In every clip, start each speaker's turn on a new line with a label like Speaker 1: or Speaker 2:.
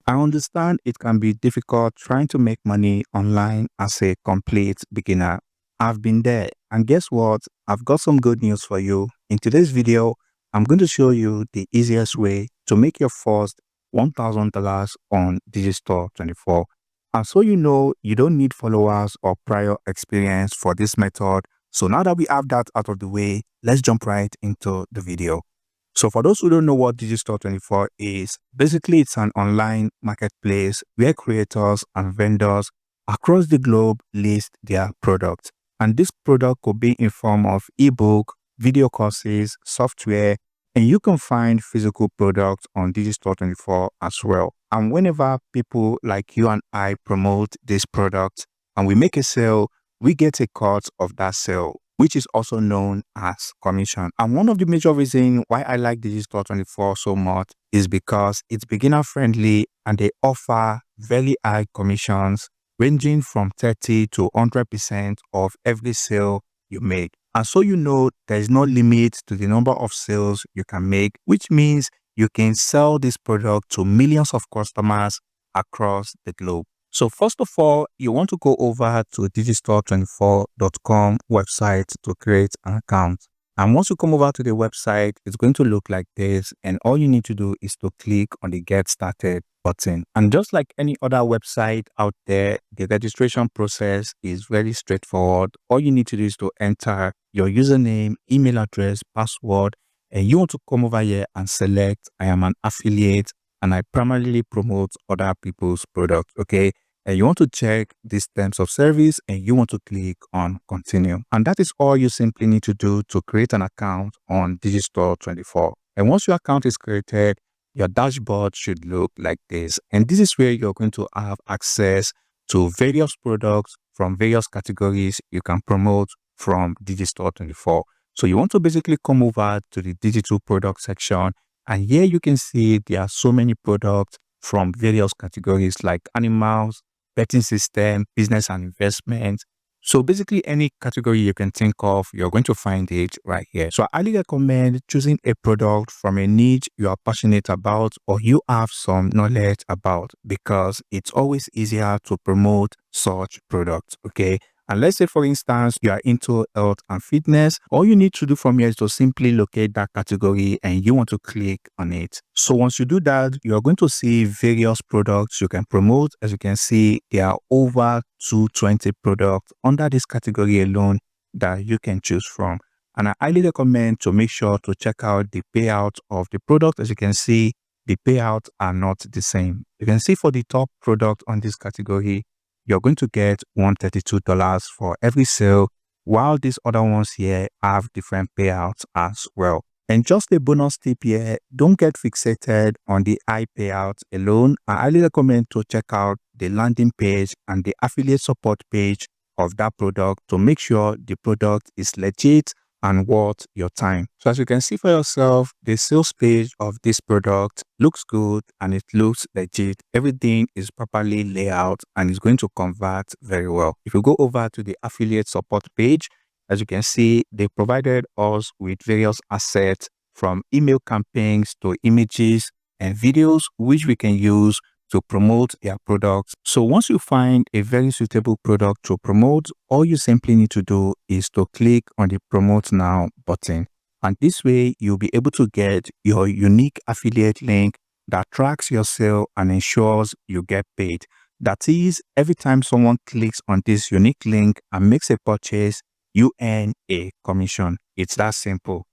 Speaker 1: I understand it can be difficult trying to make money online as a complete beginner. I've been there, and guess what? I've got some good news for you. In today's video, I'm going to show you the easiest way to make your first $1,000 on Digistore24. And so you know you don't need followers or prior experience for this method. So now that we have that out of the way, let's jump right into the video. So for those who don't know what Digistore24 is, basically it's an online marketplace where creators and vendors across the globe list their products. And this product could be in form of ebook, video courses, software, and you can find physical products on Digistore24 as well. And whenever people like you and I promote this product and we make a sale, we get a cut of that sale, which is also known as commission. And one of the major reasons why I like Digistore24 so much is because it's beginner friendly and they offer very high commissions ranging from 30 to 100% of every sale you make. And so you know there is no limit to the number of sales you can make, which means you can sell this product to millions of customers across the globe. So first of all, you want to go over to digistore24.com website to create an account. And once you come over to the website, it's going to look like this. And all you need to do is to click on the Get Started button. And just like any other website out there, the registration process is very straightforward. All you need to do is to enter your username, email address, password, and you want to come over here and select I am an affiliate and I primarily promote other people's products, okay? And you want to check these terms of service and you want to click on continue. And that is all you simply need to do to create an account on Digistore24. And once your account is created, your dashboard should look like this. And this is where you're going to have access to various products from various categories you can promote from Digistore24. So you want to basically come over to the digital product section, and here you can see there are so many products from various categories like animals, betting system, business and investment. So basically any category you can think of, you're going to find it right here. So I highly recommend choosing a product from a niche you are passionate about or you have some knowledge about, because it's always easier to promote such products, okay? And let's say, for instance, you are into health and fitness. All you need to do from here is to simply locate that category and you want to click on it. So once you do that, you're going to see various products you can promote. As you can see, there are over 220 products under this category alone that you can choose from. And I highly recommend to make sure to check out the payout of the product. As you can see, the payouts are not the same. You can see for the top product on this category, you're going to get $132 for every sale, while these other ones here have different payouts as well. And just a bonus tip here, don't get fixated on the high payouts alone. I highly recommend to check out the landing page and the affiliate support page of that product to make sure the product is legit and worth your time. So as you can see for yourself, the sales page of this product looks good and it looks legit. Everything is properly laid out and is going to convert very well. If you go over to the affiliate support page, as you can see, they provided us with various assets from email campaigns to images and videos, which we can use to promote their products. So once you find a very suitable product to promote, all you simply need to do is to click on the Promote Now button. And this way, you'll be able to get your unique affiliate link that tracks your sale and ensures you get paid. That is, every time someone clicks on this unique link and makes a purchase, you earn a commission. It's that simple.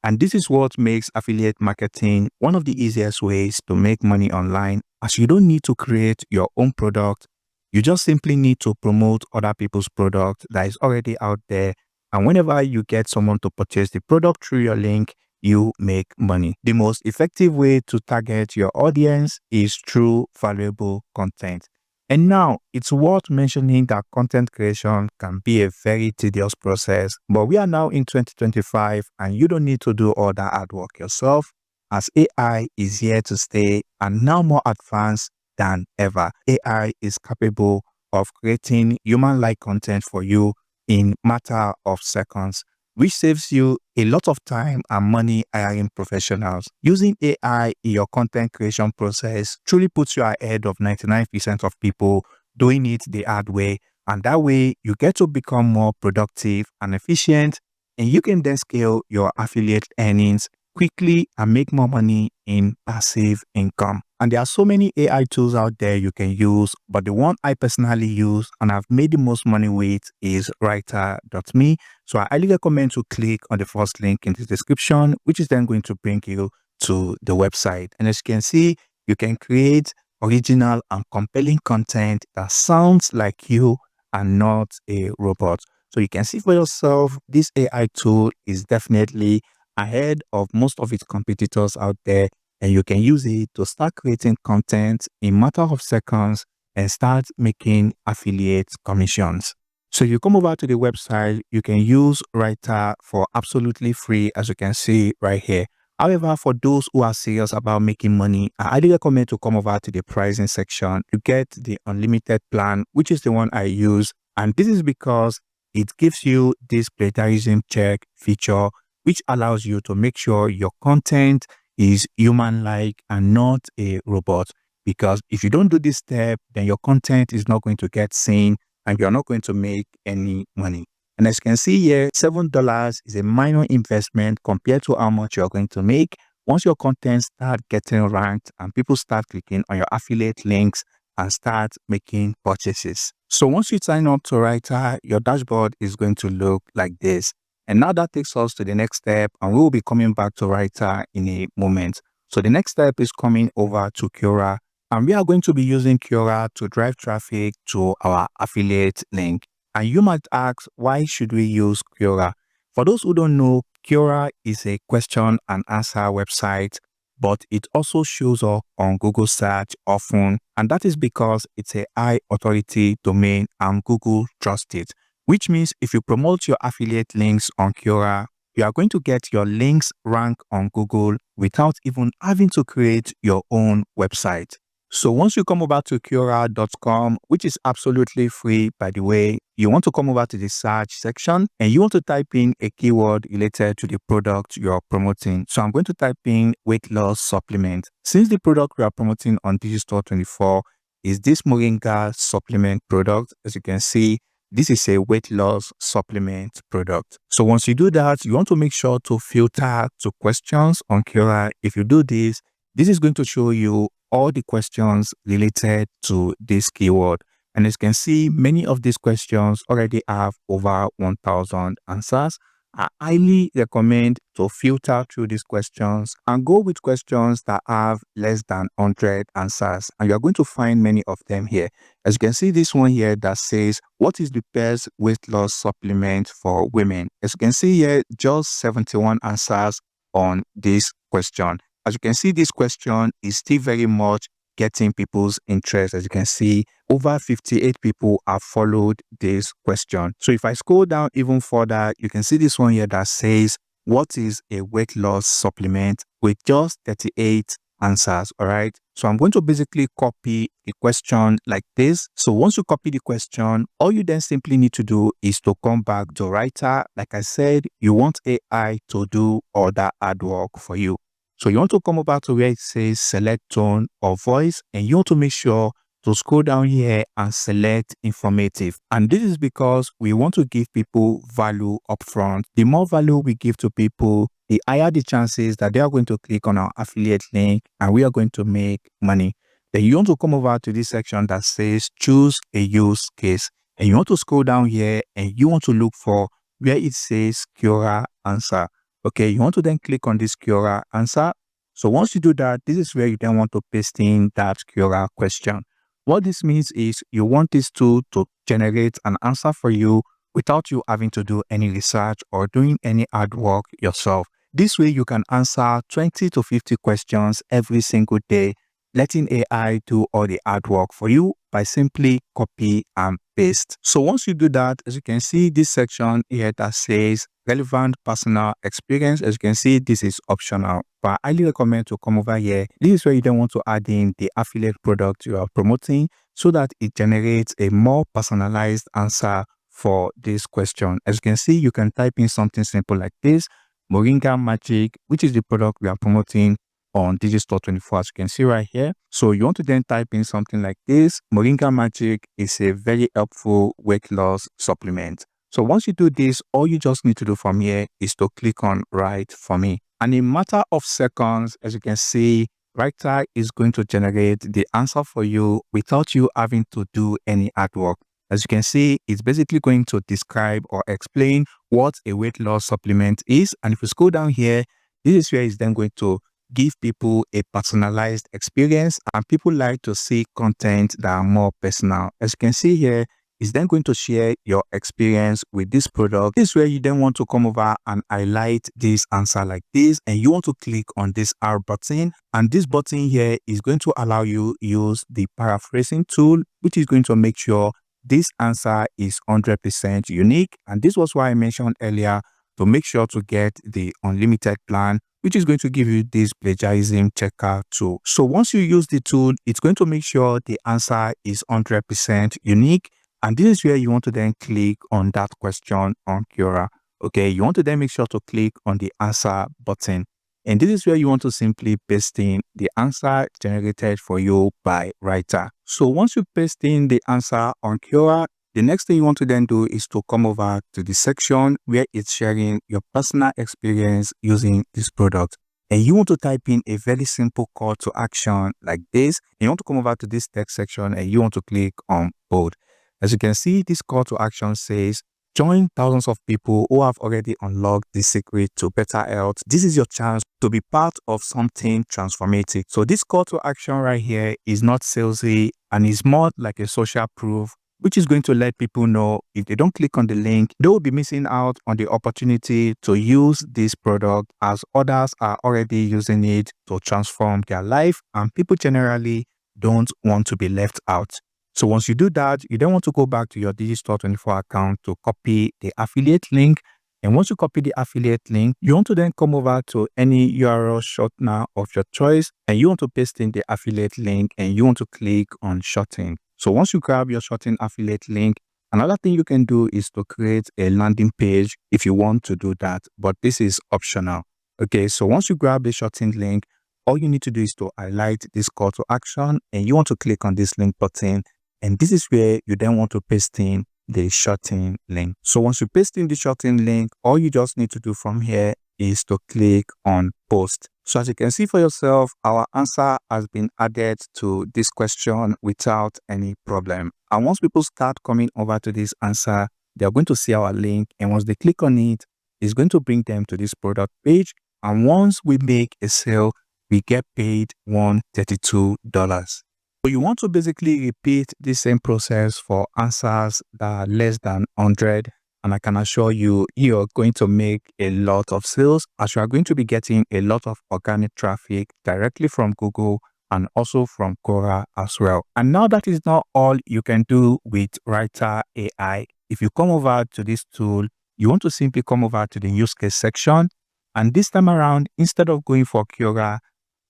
Speaker 1: And this is what makes affiliate marketing one of the easiest ways to make money online, as you don't need to create your own product. You just simply need to promote other people's product that is already out there. And whenever you get someone to purchase the product through your link, you make money. The most effective way to target your audience is through valuable content. And now, it's worth mentioning that content creation can be a very tedious process, but we are now in 2025 and you don't need to do all that hard work yourself, as AI is here to stay and now more advanced than ever. AI is capable of creating human-like content for you in matter of seconds. which saves you a lot of time and money hiring professionals. Using AI in your content creation process truly puts you ahead of 99% of people doing it the hard way. And that way, you get to become more productive and efficient, and you can then scale your affiliate earnings quickly and make more money in passive income. And there are so many AI tools out there you can use, but the one I personally use and I've made the most money with is writer.me. So I highly recommend to click on the first link in the description, which is then going to bring you to the website. And as you can see, you can create original and compelling content that sounds like you and not a robot. So you can see for yourself, this AI tool is definitely ahead of most of its competitors out there, and you can use it to start creating content in matter of seconds and start making affiliate commissions. So you come over to the website, you can use Writer for absolutely free, as you can see right here. However, for those who are serious about making money, I highly recommend to come over to the pricing section. You get the unlimited plan, which is the one I use. And this is because it gives you this plagiarism check feature, which allows you to make sure your content is human-like and not a robot. Because if you don't do this step, then your content is not going to get seen and you're not going to make any money. And as you can see here, $7 is a minor investment compared to how much you're going to make once your content start getting ranked and people start clicking on your affiliate links and start making purchases. So once you sign up to Writer, your dashboard is going to look like this. And now that takes us to the next step, and we will be coming back to Writer in a moment. So the next step is coming over to Quora, and we are going to be using Quora to drive traffic to our affiliate link. And you might ask, why should we use Quora? For those who don't know, Quora is a question and answer website, but it also shows up on Google search often, and that is because it's a high authority domain and Google trusts it. Which means if you promote your affiliate links on Quora, you are going to get your links ranked on Google without even having to create your own website. So once you come over to Quora.com, which is absolutely free, by the way, you want to come over to the search section and you want to type in a keyword related to the product you're promoting. So I'm going to type in weight loss supplement. Since the product we are promoting on Digistore24 is this Moringa supplement product, as you can see, this is a weight loss supplement product. So once you do that, you want to make sure to filter to questions on Quora. If you do this, this is going to show you all the questions related to this keyword. And as you can see, many of these questions already have over 1,000 answers. I highly recommend to filter through these questions and go with questions that have less than 100 answers. And you're going to find many of them here. As you can see, this one here that says, what is the best weight loss supplement for women? As you can see here, just 71 answers on this question. As you can see, this question is still very much getting people's interest. As you can see, over 58 people have followed this question. So if I scroll down even further, you can see this one here that says, what is a weight loss supplement, with just 38 answers. All right. So I'm going to basically copy the question like this. So once you copy the question, all you then simply need to do is to come back to Writer. Like I said, you want AI to do all that hard work for you. So you want to come over to where it says select tone or voice, and you want to make sure to scroll down here and select informative. And this is because we want to give people value upfront. The more value we give to people, the higher the chances that they are going to click on our affiliate link and we are going to make money. Then you want to come over to this section that says choose a use case, and you want to scroll down here and you want to look for where it says Quora answer. Okay, you want to then click on this Quora answer. So once you do that, this is where you then want to paste in that Quora question. What this means is you want this tool to generate an answer for you without you having to do any research or doing any hard work yourself. This way you can answer 20 to 50 questions every single day, letting AI do all the hard work for you by simply copy and paste. So once you do that, as you can see, this section here that says relevant personal experience, as you can see, this is optional, but I highly recommend to come over here. This is where you then want to add in the affiliate product you are promoting so that it generates a more personalized answer for this question. As you can see, you can type in something simple like this: Moringa Magic, which is the product we are promoting on Digistore24, as you can see right here. So you want to then type in something like this: Moringa Magic is a very helpful weight loss supplement. So once you do this, all you just need to do from here is to click on Write for me. And in a matter of seconds, as you can see, Writer is going to generate the answer for you without you having to do any hard work. As you can see, it's basically going to describe or explain what a weight loss supplement is. And if you scroll down here, this is where it's then going to give people a personalized experience, and people like to see content that are more personal. As you can see here, is then going to share your experience with this product. This is where you then want to come over and highlight this answer like this, and you want to click on this R button, and this button here is going to allow you use the paraphrasing tool, which is going to make sure this answer is 100% unique. And this was why I mentioned earlier to make sure to get the unlimited plan, which is going to give you this plagiarism checker tool. So once you use the tool, it's going to make sure the answer is 100% unique. And this is where you want to then click on that question on Quora. Okay, you want to then make sure to click on the answer button. And this is where you want to simply paste in the answer generated for you by Writer. So once you paste in the answer on Quora, the next thing you want to then do is to come over to the section where it's sharing your personal experience using this product. And you want to type in a very simple call to action like this. And you want to come over to this text section and you want to click on bold. As you can see, this call to action says, join thousands of people who have already unlocked the secret to better health. This is your chance to be part of something transformative. So this call to action right here is not salesy and is more like a social proof, which is going to let people know if they don't click on the link, they will be missing out on the opportunity to use this product, as others are already using it to transform their life, and people generally don't want to be left out. So once you do that, you then want to go back to your Digistore24 account to copy the affiliate link. And once you copy the affiliate link, you want to then come over to any URL shortener of your choice, and you want to paste in the affiliate link and you want to click on shorten. So once you grab your shorten affiliate link, another thing you can do is to create a landing page if you want to do that, but this is optional. Okay, so once you grab the shorten link, all you need to do is to highlight this call to action and you want to click on this link button. And this is where you then want to paste in the shorten link. So once you paste in the shorten link, all you just need to do from here is to click on post. So as you can see for yourself, our answer has been added to this question without any problem. And once people start coming over to this answer, they are going to see our link. And once they click on it, it's going to bring them to this product page. And once we make a sale, we get paid $132. So you want to basically repeat the same process for answers that are less than 100. And I can assure you, you're going to make a lot of sales, as you are going to be getting a lot of organic traffic directly from Google and also from Quora as well. And now that is not all you can do with Writer AI. If you come over to this tool, you want to simply come over to the use case section. And this time around, instead of going for Quora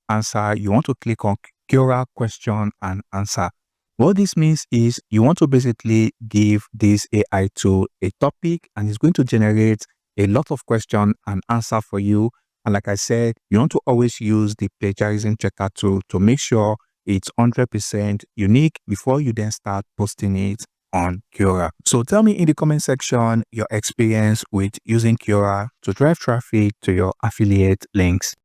Speaker 1: answer, you want to click on Quora question and answer. What this means is you want to basically give this AI tool a topic and it's going to generate a lot of question and answer for you. And like I said, you want to always use the plagiarism checker tool to make sure it's 100% unique before you then start posting it on Quora. So tell me in the comment section your experience with using Quora to drive traffic to your affiliate links.